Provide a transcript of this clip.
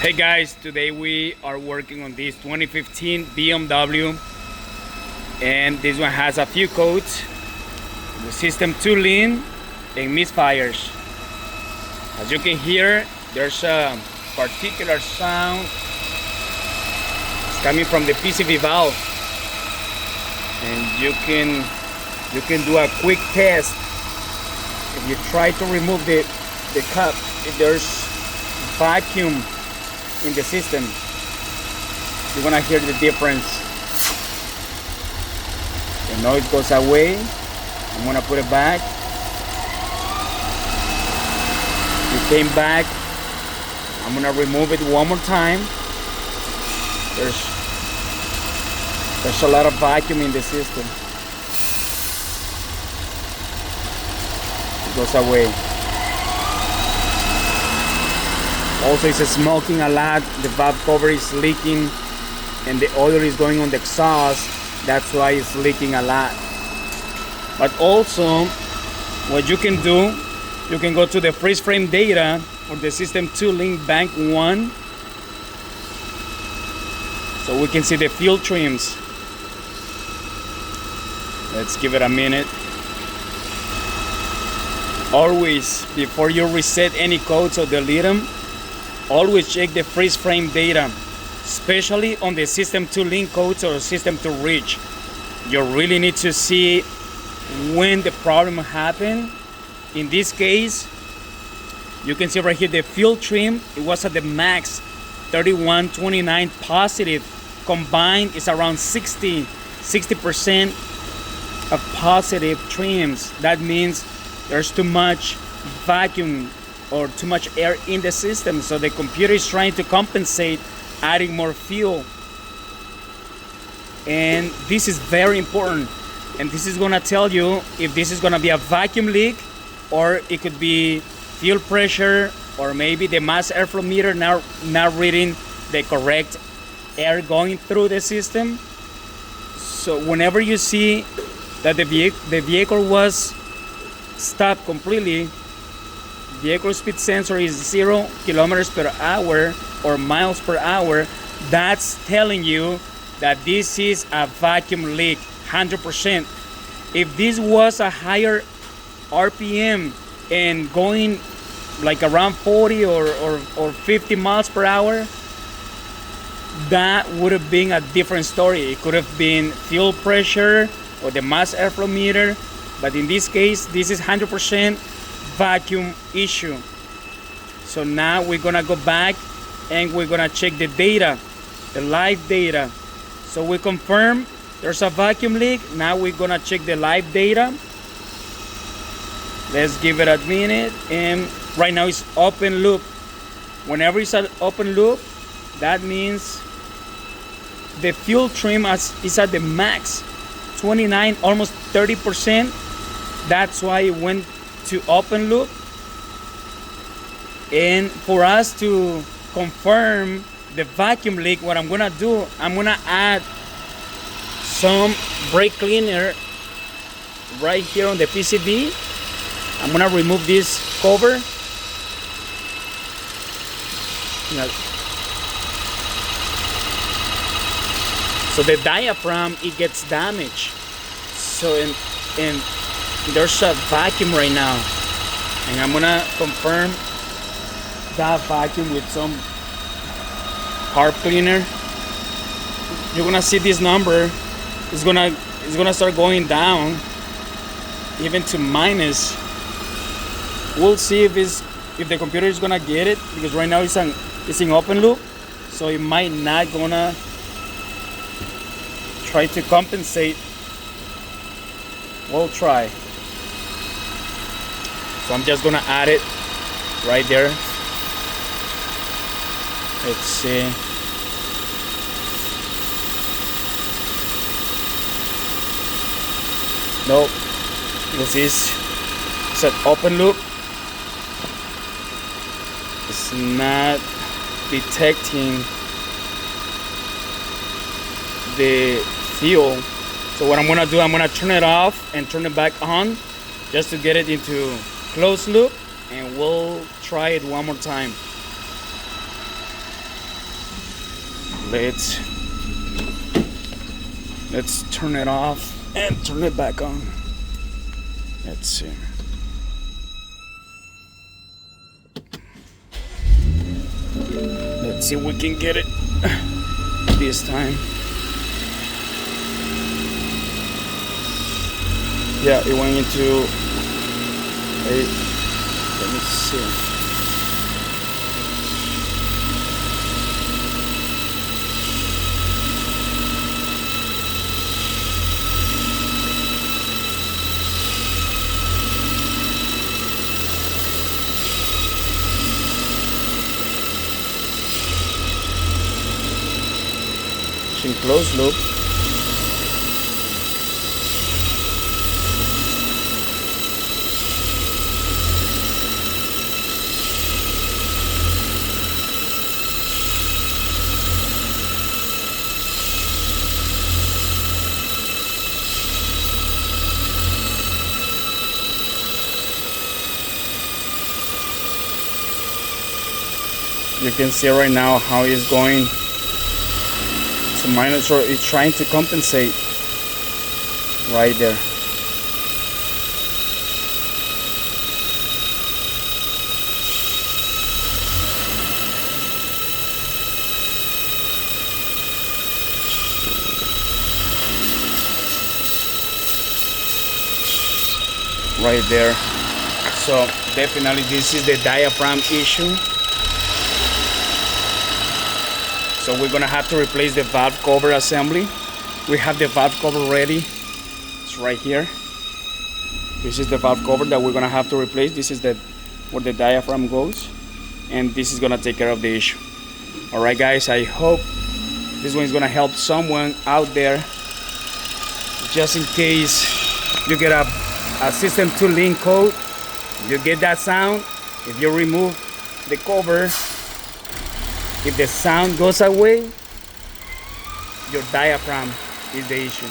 Hey guys, today we are working on this 2015 BMW, and this one has a few codes, the system too lean and misfires. As you can hear, there's a particular sound. It's coming from the PCV valve, and you can do a quick test. If you try to remove the cup, if there's vacuum in the system, you're gonna hear the difference. The noise goes away. I'm gonna put it back. It came back. I'm gonna remove it one more time. There's a lot of vacuum in the system. It goes away. Also, it's smoking a lot. The valve cover is leaking and the oil is going on the exhaust. That's why it's leaking a lot. But also, what you can do, you can go to the freeze frame data for the system 2 link bank 1, so we can see the fuel trims. Let's give it a minute. Always, before you reset any codes or delete them, always check the freeze frame data, especially on the system 2 link codes or system 2 reach. You really need to see when the problem happened. In this case, you can see right here the fuel trim, it was at the max 3129 positive. Combined is around 60% of positive trims. That means there's too much vacuum or too much air in the system, so the computer is trying to compensate, adding more fuel. And this is very important, and this is gonna tell you if this is gonna be a vacuum leak, or it could be fuel pressure, or maybe the mass airflow meter not reading the correct air going through the system. So whenever you see that the vehicle was stopped completely, vehicle speed sensor is 0 kilometers per hour or miles per hour, that's telling you that this is a vacuum leak 100%. If this was a higher RPM and going like around 40 or 50 miles per hour, that would have been a different story. It could have been fuel pressure or the mass airflow meter, but in this case, this is 100% vacuum issue. So now we're gonna go back and we're gonna check the data, the live data. So we confirm there's a vacuum leak. Now we're gonna check the live data. Let's give it a minute. And right now it's open loop. Whenever it's an open loop, that means the fuel trim is at the max 29, almost 30%. That's why it went to open loop. And for us to confirm the vacuum leak, what I'm gonna do, I'm gonna add some brake cleaner right here on the PCV. I'm gonna remove this cover. So the diaphragm, it gets damaged. So and there's a vacuum right now, and I'm gonna confirm that vacuum with some carb cleaner. You're gonna see this number is gonna start going down, even to minus. We'll see if the computer is gonna get it, because right now it's in open loop, so it might not gonna try to compensate. We'll try. So I'm just gonna add it right there. Let's see. Nope, because it's an open loop. It's not detecting the fuel. So what I'm gonna do, I'm gonna turn it off and turn it back on, just to get it into closed loop, and we'll try it one more time. Let's turn it off and turn it back on. Let's see. Let's see if we can get it this time. Yeah, it went into a, let me see. In closed loop. You can see right now how it's going. So minus, or it's trying to compensate right there. Right there. So definitely this is the diaphragm issue. So we're gonna have to replace the valve cover assembly. We have the valve cover ready. It's right here. This is the valve cover that we're gonna have to replace. This is where the diaphragm goes, and this is gonna take care of the issue. All right, guys. I hope this one is gonna help someone out there, just in case you get a system 2 link code. You get that sound. If you remove the cover, if the sound goes away, your diaphragm is the issue.